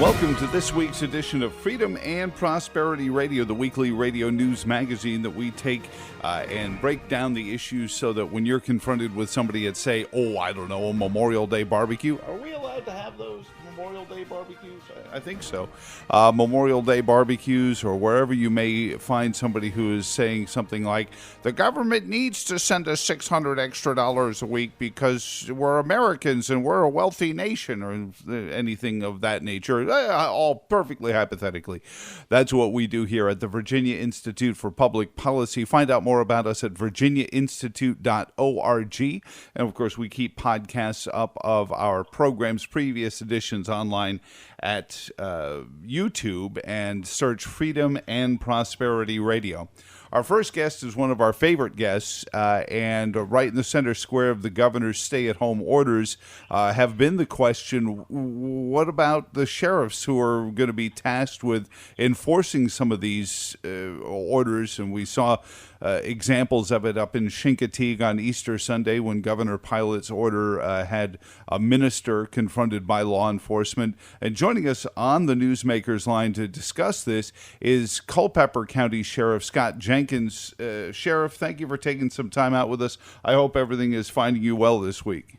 Welcome to this week's edition of Freedom and Prosperity Radio, the weekly radio news magazine that we take and break down the issues so that when you're confronted with somebody at, say, I don't know, a Memorial Day barbecue. Are we allowed to have those Memorial Day barbecues? I think so. Memorial Day barbecues, or wherever you may find somebody who is saying something like, the government needs to send us $600 extra a week because we're Americans and we're a wealthy nation, or anything of that nature. All perfectly hypothetically. That's what we do here at the Virginia Institute for Public Policy. Find out more about us at virginiainstitute.org. And of course, we keep podcasts up of our programs, previous editions online at YouTube, and search Freedom and Prosperity Radio. Our first guest is one of our favorite guests, and right in the center square of the governor's stay-at-home orders have been the question, what about the sheriffs who are going to be tasked with enforcing some of these orders? And we saw examples of it up in Chincoteague on Easter Sunday when Governor Pilate's order had a minister confronted by law enforcement. And joining us on the Newsmakers line to discuss this is Culpeper County Sheriff Scott Jenkins. Sheriff, thank you for taking some time out with us. I hope everything is finding you well this week.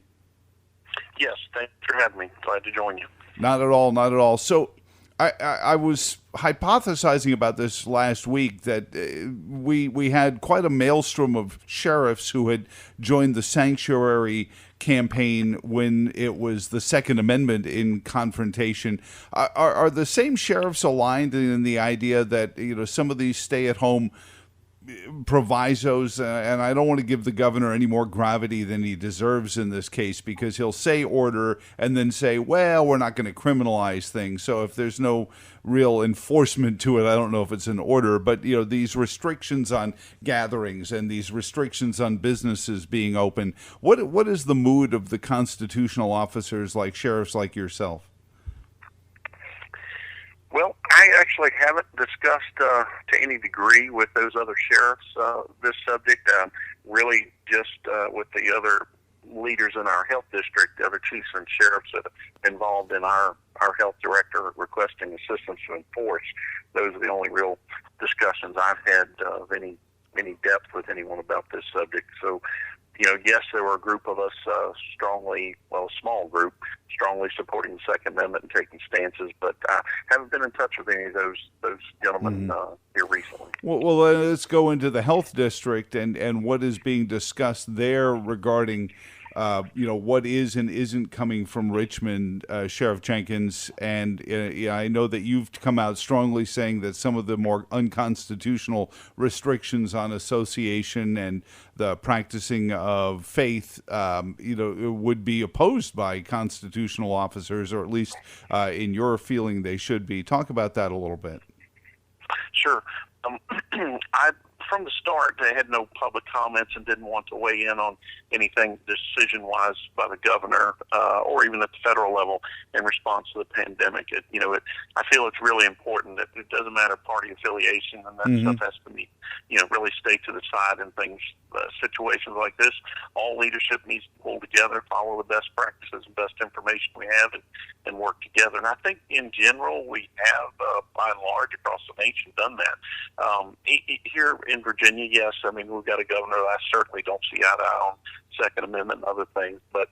Yes, thanks for having me. Glad to join you. Not at all, not at all. So I was hypothesizing about this last week, that we had quite a maelstrom of sheriffs who had joined the sanctuary campaign when it was the Second Amendment in confrontation. Are the same sheriffs aligned in the idea that some of these stay-at-home provisos, and I don't want to give the governor any more gravity than he deserves in this case, because he'll say order and then say, well, we're not going to criminalize things. So if there's no real enforcement to it, I don't know if it's an order. But these restrictions on gatherings and these restrictions on businesses being open, what is the mood of the constitutional officers, like sheriffs like yourself? Well, I actually haven't discussed to any degree with those other sheriffs this subject. Really just with the other leaders in our health district, the other chiefs and sheriffs that are involved in our health director requesting assistance to enforce. Those are the only real discussions I've had of any depth with anyone about this subject. So, yes, there were a group of us a small group, strongly supporting the Second Amendment and taking stances, but I haven't been in touch with any of those gentlemen here recently. Well, let's go into the health district and what is being discussed there regarding what is and isn't coming from Richmond, Sheriff Jenkins. And I know that you've come out strongly saying that some of the more unconstitutional restrictions on association and the practicing of faith, would be opposed by constitutional officers, or at least in your feeling they should be. Talk about that a little bit. Sure. From the start, they had no public comments and didn't want to weigh in on anything decision-wise by the governor or even at the federal level in response to the pandemic. I feel it's really important that it doesn't matter party affiliation, and that stuff has to be, really stay to the side in things, situations like this. All leadership needs to pull together, follow the best practices and best information we have, and work together. And I think in general we have, by and large, across the nation done that. Here in Virginia, yes, we've got a governor that I certainly don't see eye to eye on Second Amendment and other things, but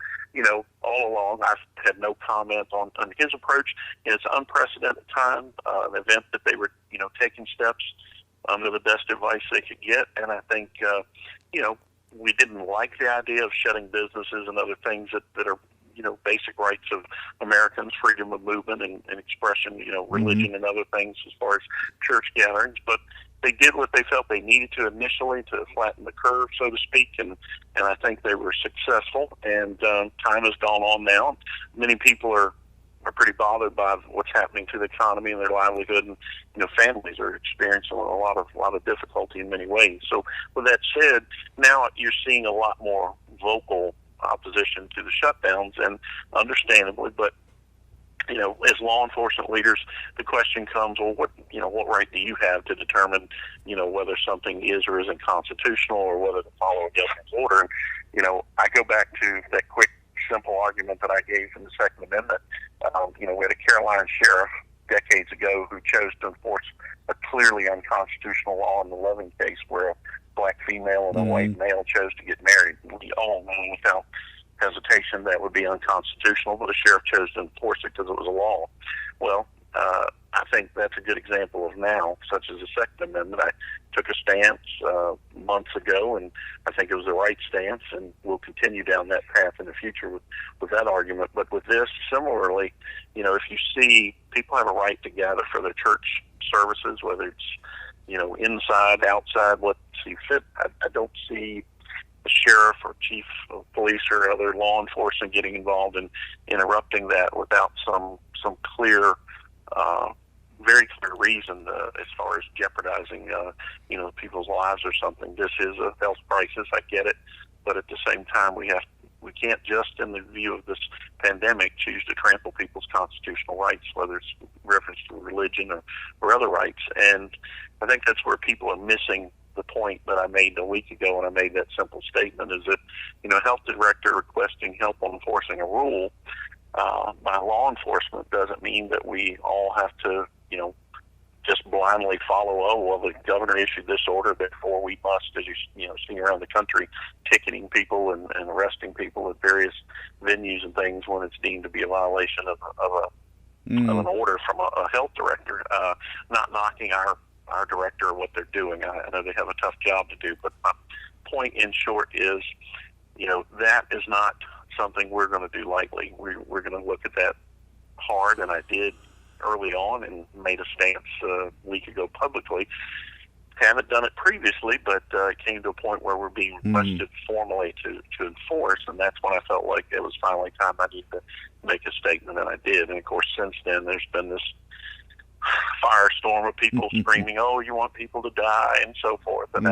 all along I've had no comment on his approach. It's an unprecedented time, an event that they were taking steps under the best advice they could get, and I think we didn't like the idea of shutting businesses and other things that are basic rights of Americans, freedom of movement and expression, religion and other things as far as church gatherings. But they did what they felt they needed to initially to flatten the curve, so to speak, and I think they were successful. And time has gone on now. Many people are pretty bothered by what's happening to the economy and their livelihood, and families are experiencing a lot of difficulty in many ways. So with that said, now you're seeing a lot more vocal opposition to the shutdowns, and understandably, but as law enforcement leaders, the question comes, well, what right do you have to determine, whether something is or isn't constitutional, or whether to follow a governor's order? And, I go back to that quick, simple argument that I gave in the Second Amendment. We had a Carolina sheriff decades ago who chose to enforce a clearly unconstitutional law in the Loving case, where a black female and a white male chose to get married. We all knew without hesitation that would be unconstitutional, but the sheriff chose to enforce it because it was a law. Well, I think that's a good example of now, such as the Second Amendment. I took a stance months ago, and I think it was the right stance, and we'll continue down that path in the future with that argument. But with this, similarly, if you see people have a right to gather for their church services, whether it's, inside, outside, what see fit, I don't see the sheriff or chief of police or other law enforcement getting involved in interrupting that without some clear, very clear reason as far as jeopardizing, people's lives or something. This is a health crisis. I get it, but at the same time, we can't just, in the view of this pandemic, choose to trample people's constitutional rights, whether it's reference to religion or other rights. And I think that's where people are missing the point that I made a week ago when I made that simple statement, is that, health director requesting help on enforcing a rule by law enforcement doesn't mean that we all have to, just blindly follow, the governor issued this order, therefore we must, as you see around the country, ticketing people and arresting people at various venues and things when it's deemed to be a violation of an order from a health director. Not knocking our director or what they're doing. I know they have a tough job to do, but my point in short is, that is not something we're going to do lightly. We're going to look at that hard, and I did early on and made a stance a week ago publicly. Haven't done it previously, but it came to a point where we're being requested formally to enforce, and that's when I felt like it was finally time I needed to make a statement, and I did. And of course, since then, there's been this firestorm of people screaming, "Oh, you want people to die," and so forth. And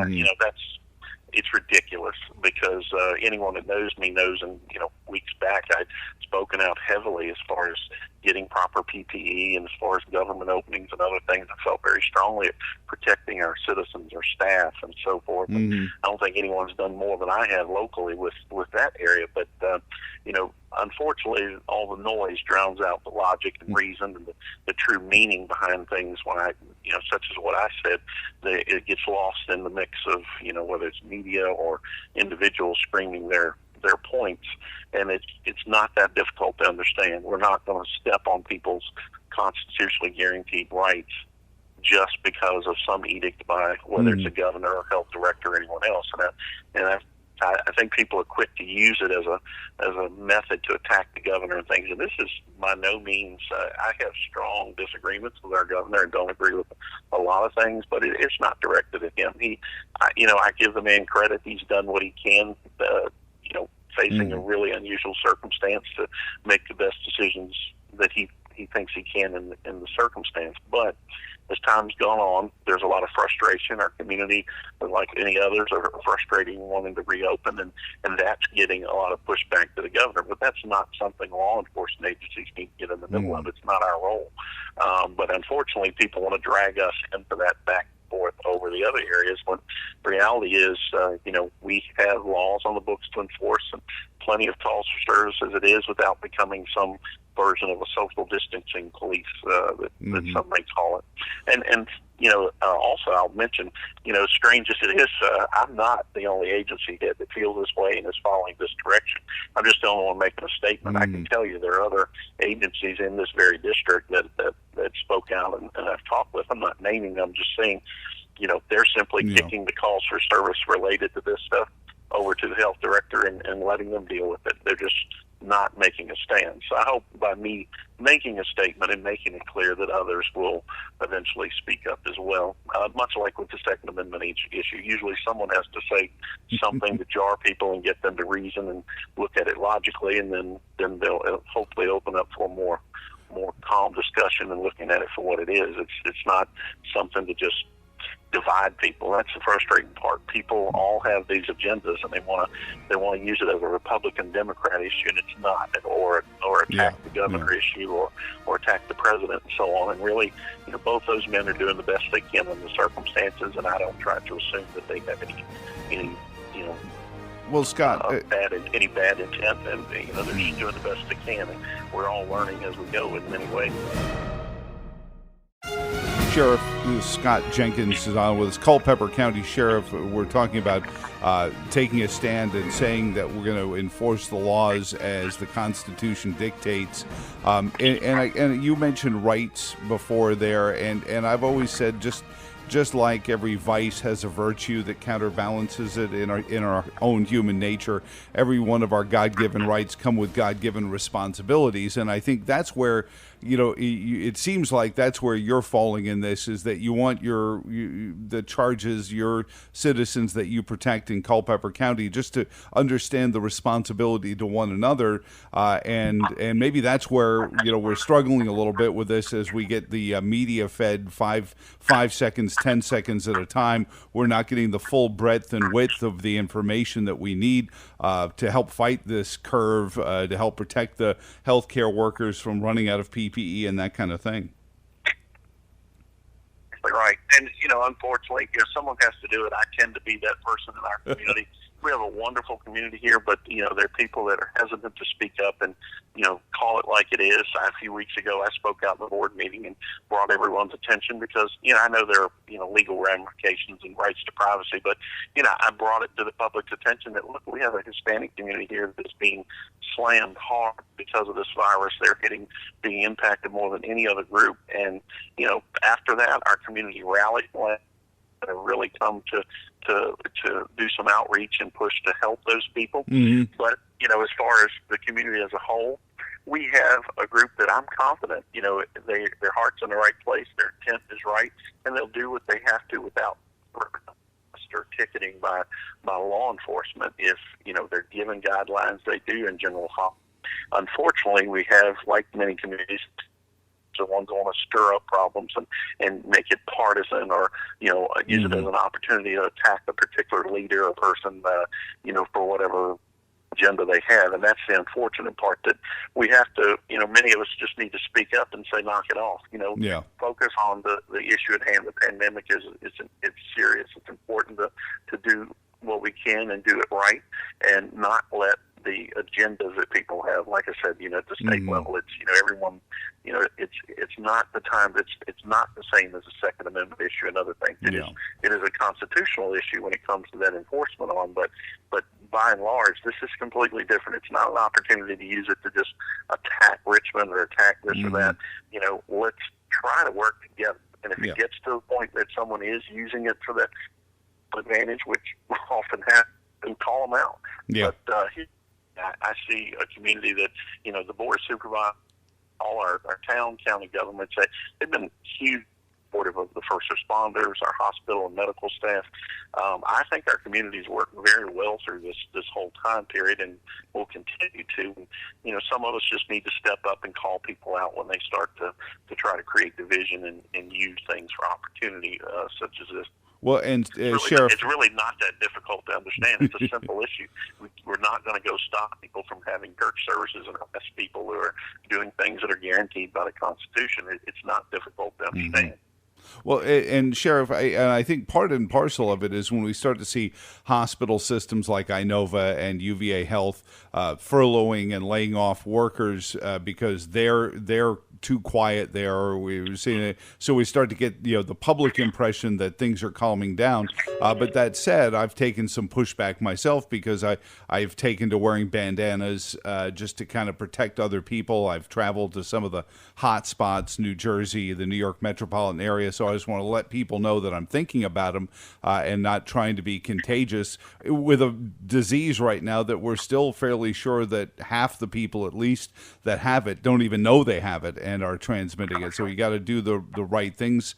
it's ridiculous, because anyone that knows me knows, and weeks back I'd spoken out heavily as far as getting proper PPE and as far as government openings and other things. I felt very strongly at protecting our citizens, our staff, and so forth. And I don't think anyone's done more than I have locally with that area. But unfortunately, all the noise drowns out the logic and reason and the true meaning behind things. When such as what I said, it gets lost in the mix of whether it's media or individuals screaming their points, and it's not that difficult to understand. We're not going to step on people's constitutionally guaranteed rights just because of some edict by whether it's a governor or health director or anyone else. And I think people are quick to use it as a method to attack the governor and things. And this is by no means. I have strong disagreements with our governor and don't agree with a lot of things, but it's not directed at him. I give the man credit. He's done what he can. Facing a really unusual circumstance to make the best decisions that he thinks he can in the circumstance. But as time's gone on, there's a lot of frustration. Our community, like any others, are frustrated and wanting to reopen, and that's getting a lot of pushback to the governor. But that's not something law enforcement agencies need to get in the middle of. It's not our role. But unfortunately, people want to drag us into that back and forth over the other areas, when the reality is, we have laws on the books to enforce, and plenty of calls for service as it is, without becoming some version of a social distancing police that some may call it. And also I'll mention, strange as it is, I'm not the only agency head that feels this way and is following this direction. I'm just the only one making a statement. I can tell you there are other agencies in this very district that spoke out, and I've talked with. I'm not naming them, just saying, they're simply kicking the calls for service related to this stuff over to the health director and letting them deal with it. They're just not making a stand. So I hope by me making a statement and making it clear that others will eventually speak up as well. Much like with the Second Amendment issue, usually someone has to say something to jar people and get them to reason and look at it logically, and then they'll hopefully open up for more calm discussion and looking at it for what it is. It's not something to just divide people. That's the frustrating part. People all have these agendas, and they want to use it as a Republican-Democrat issue, and it's not, or attack the governor issue, or attack the president, and so on. And really, both those men are doing the best they can in the circumstances, and I don't try to assume that they have any Well, Scott, any bad intent, and they're just doing the best they can, and we're all learning as we go in many ways. Sheriff Scott Jenkins is on with us, Culpeper County Sheriff. We're talking about taking a stand and saying that we're going to enforce the laws as the Constitution dictates. And you mentioned rights before there, and I've always said just like every vice has a virtue that counterbalances it in our own human nature, every one of our God-given rights come with God-given responsibilities, and I think that's where it seems like that's where you're falling in this, is that you want the charges, your citizens that you protect in Culpeper County, just to understand the responsibility to one another, and maybe that's where we're struggling a little bit with this as we get the media fed 5 seconds, 10 seconds at a time. We're not getting the full breadth and width of the information that we need to help fight this curve, to help protect the healthcare workers from running out of PPE and that kind of thing. Right. And, unfortunately, if someone has to do it, I tend to be that person in our community. We have a wonderful community here, but, there are people that are hesitant to speak up and, call it like it is. A few weeks ago, I spoke out in the board meeting and brought everyone's attention because, I know there are, legal ramifications and rights to privacy, but, I brought it to the public's attention that, look, we have a Hispanic community here that's being slammed hard because of this virus. They're being impacted more than any other group. And, after that, our community rallied and really come to do some outreach and push to help those people. Mm-hmm. But, as far as the community as a whole, we have a group that I'm confident, their heart's in the right place, their intent is right, and they'll do what they have to without or ticketing by law enforcement if, they're given guidelines. They do in general. Unfortunately, we have, like many communities, the ones who want to stir up problems and make it partisan or, use it as an opportunity to attack a particular leader or person, for whatever agenda they have. And that's the unfortunate part, that we have to, many of us just need to speak up and say, knock it off, focus on the issue at hand. The pandemic is serious. It's important to do what we can and do it right and not let the agendas that people have. Like I said, at the state level, it's, everyone, it's not the time, it's not the same as the Second Amendment issue and other things. It is a constitutional issue when it comes to that enforcement on, but by and large, this is completely different. It's not an opportunity to use it to just attack Richmond or attack this or that. Let's try to work together. And if it gets to the point that someone is using it for that advantage, which often happens, then call them out. Yeah. But I see a community that, the board of supervisors, all our town, county governments, they've been huge supportive of the first responders, our hospital and medical staff. I think our communities work very well through this whole time period, and will continue to. Some of us just need to step up and call people out when they start to try to create division and use things for opportunity such as this. Well, and Sheriff, it's really not that difficult to understand. It's a simple issue. We're not going to go stop people from having church services and arrest people who are doing things that are guaranteed by the Constitution. It's not difficult to understand. Mm-hmm. Well, and Sheriff, I think part and parcel of it is when we start to see hospital systems like Inova and UVA Health furloughing and laying off workers because they're too quiet there. We've seen it, so we start to get the public impression that things are calming down. But that said, I've taken some pushback myself because I've taken to wearing bandanas just to kind of protect other people. I've traveled to some of the hot spots, New Jersey, the New York metropolitan area. So I just want to let people know that I'm thinking about them and not trying to be contagious with a disease right now that we're still fairly sure that half the people, at least, that have it don't even know they have it and are transmitting it. So you got to do the right things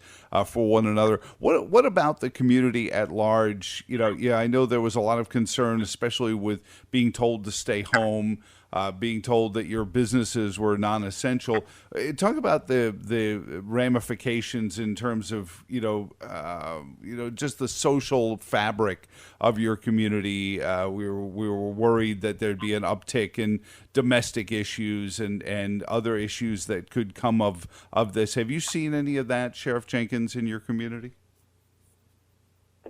for one another. What about the community at large? I know there was a lot of concern, especially with being told to stay home, being told that your businesses were non-essential. Talk about the ramifications in terms of just the social fabric of your community. We were worried that there'd be an uptick in domestic issues and other issues that could come of this. Have you seen any of that, Sheriff Jenkins, in your community?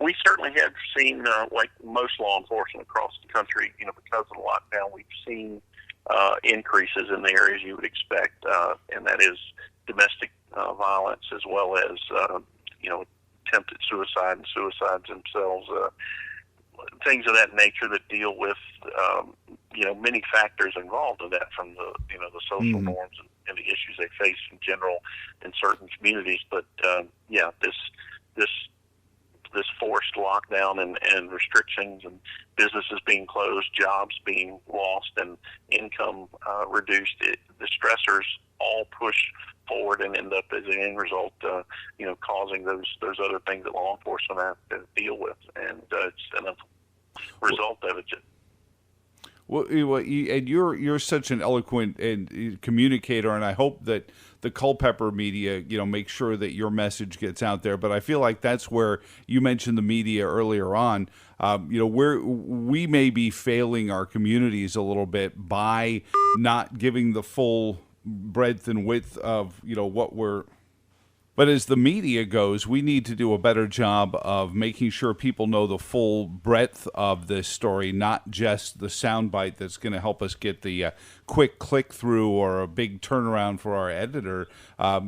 We certainly have seen, like most law enforcement across the country, because of the lockdown, we've seen increases in the areas you would expect, and that is domestic violence as well as, attempted suicide and suicides themselves, things of that nature that deal with, many factors involved in that, from the social norms and the issues they face in general in certain communities. But this forced lockdown and restrictions and businesses being closed, jobs being lost, and income reduced, the stressors all push forward and end up as an end result, causing those other things that law enforcement have to deal with, and it's a result of it. Well, and you're such an eloquent communicator, and I hope that the Culpeper media, make sure that your message gets out there. But I feel like that's where you mentioned the media earlier on. Where we may be failing our communities a little bit by not giving the full breadth and width of what we're. But as the media goes, we need to do a better job of making sure people know the full breadth of this story, not just the soundbite that's going to help us get the quick click through or a big turnaround for our editor,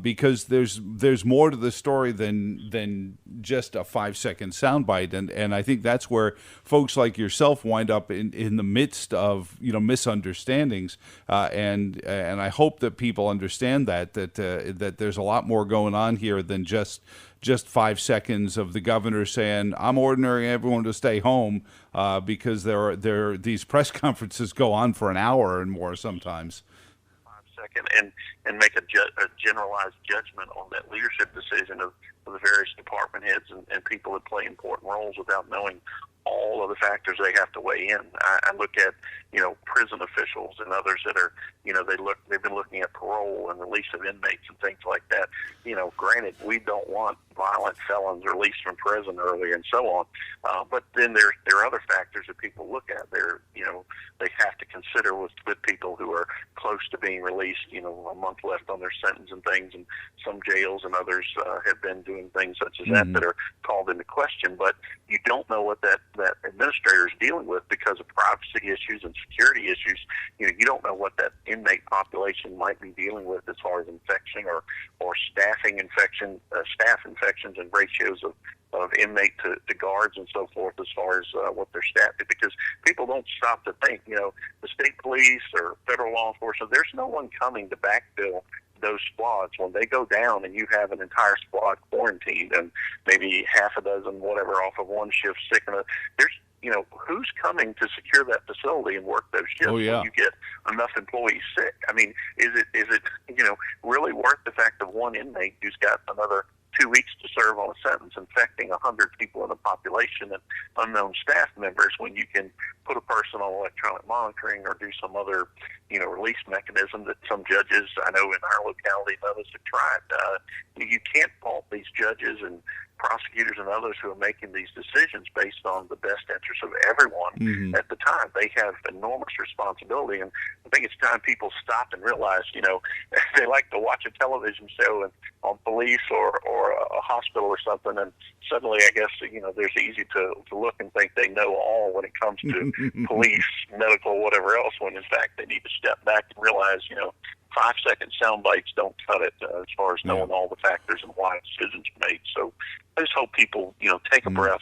because there's more to the story than just a 5-second soundbite, and I think that's where folks like yourself wind up in the midst of misunderstandings, and I hope that people understand that there's a lot more going on here than just 5 seconds of the governor saying, "I'm ordering everyone to stay home," because these press conferences go on for an hour and more sometimes. 5 second and make a generalized judgment on that leadership decision of the various department heads and people that play important roles without knowing all of the factors they have to weigh in. I look at, prison officials and others that are, they've been looking at parole and release of inmates and things like that. Granted, we don't want violent felons released from prison early and so on. But then there are other factors that people look at. They have to consider with people who are close to being released, a month left on their sentence and things, and some jails and others have been doing things such as that are called into question. But you don't know what that administrator is dealing with because of privacy issues and security issues. You don't know what that inmate population might be dealing with as far as infection or staff infections and ratios of inmate to guards and so forth as far as what their staff is, because people don't stop to think, the state police or federal law enforcement, there's no one coming to backfill those squads when they go down and you have an entire squad quarantined and maybe half a dozen, whatever, off of one shift sick. There's, who's coming to secure that facility and work those shifts when you get enough employees sick? I mean, is it really worth the fact of one inmate who's got another 2 weeks to serve on a sentence infecting 100 people in the population and unknown staff members when you can put a person on electronic monitoring or do some other, release mechanism that some judges, I know in our locality and others have tried. You can't fault these judges and prosecutors and others who are making these decisions based on the best interest of everyone at the time. They have enormous responsibility, and I think it's time people stop and realize, they like to watch a television show on police or a hospital or something, and suddenly I guess, there's easy to look and think they know all when it comes to police, medical, whatever else, when in fact they need to step back and realize, 5-second sound bites don't cut it as far as knowing all the factors and why decisions are made. So I just hope people, take a breath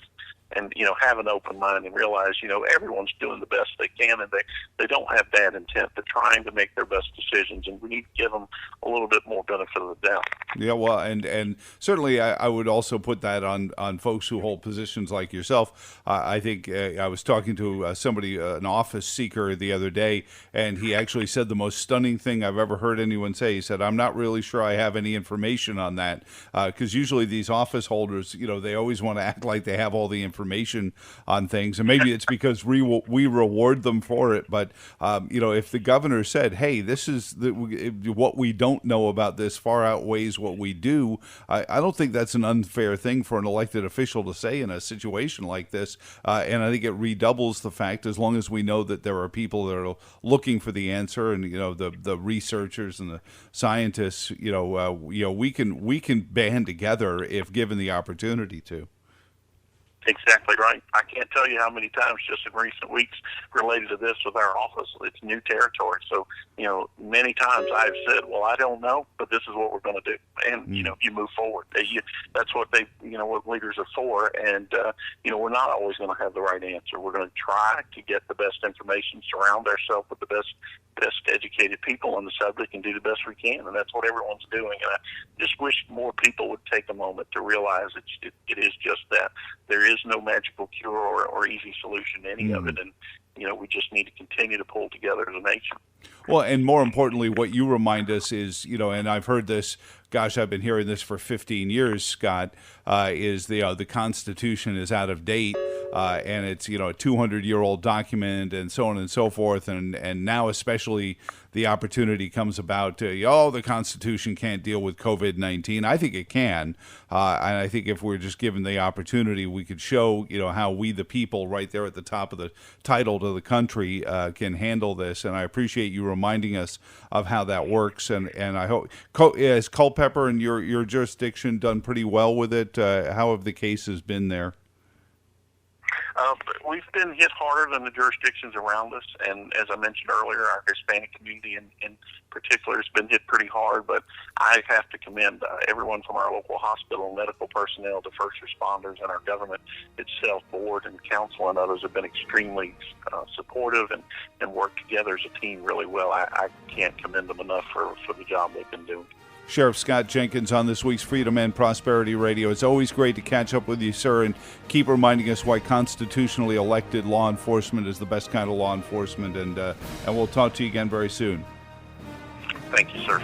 and, have an open mind and realize, everyone's doing the best they can, and they don't have bad intent. They're trying to make their best decisions, and we need to give them a little bit more benefit of the doubt. Yeah, well, and certainly I would also put that on folks who hold positions like yourself. I think I was talking to somebody, an office seeker the other day, and he actually said the most stunning thing I've ever heard anyone say. He said, "I'm not really sure I have any information on that," because usually these office holders, they always want to act like they have all the information on things, and maybe it's because we reward them for it. But if the governor said, "Hey, this is what we don't know about this far outweighs what we do," I don't think that's an unfair thing for an elected official to say in a situation like this. And I think it redoubles the fact, as long as we know that there are people that are looking for the answer, and the researchers and the scientists, we can band together if given the opportunity to. Exactly right. I can't tell you how many times just in recent weeks related to this with our office. It's new territory. So, many times I've said, well, I don't know, but this is what we're going to do. And, you move forward. That's what what leaders are for. And, we're not always going to have the right answer. We're going to try to get the best information, surround ourselves with the best educated people on the subject, and do the best we can. And that's what everyone's doing. And I just wish more people would take a moment to realize it is just that. There is no magical cure or easy solution to any of it. And, we just need to continue to pull together as a nation. Well, and more importantly, what you remind us is, and I've heard this, gosh, I've been hearing this for 15 years, Scott, is the Constitution is out of date. And it's, a 200-year-old document and so on and so forth. And now especially the opportunity comes about to, the Constitution can't deal with COVID-19. I think it can. And I think if we're just given the opportunity, we could show, how we the people right there at the top of the title to the country can handle this. And I appreciate you reminding us of how that works. And I hope, has Culpeper and your jurisdiction done pretty well with it? How have the cases been there? We've been hit harder than the jurisdictions around us, and as I mentioned earlier, our Hispanic community in particular has been hit pretty hard, but I have to commend everyone from our local hospital, medical personnel, to first responders, and our government itself, board and council and others have been extremely supportive and worked together as a team really well. I can't commend them enough for the job they've been doing. Sheriff Scott Jenkins on this week's Freedom and Prosperity Radio. It's always great to catch up with you, sir, and keep reminding us why constitutionally elected law enforcement is the best kind of law enforcement. And we'll talk to you again very soon. Thank you, sir.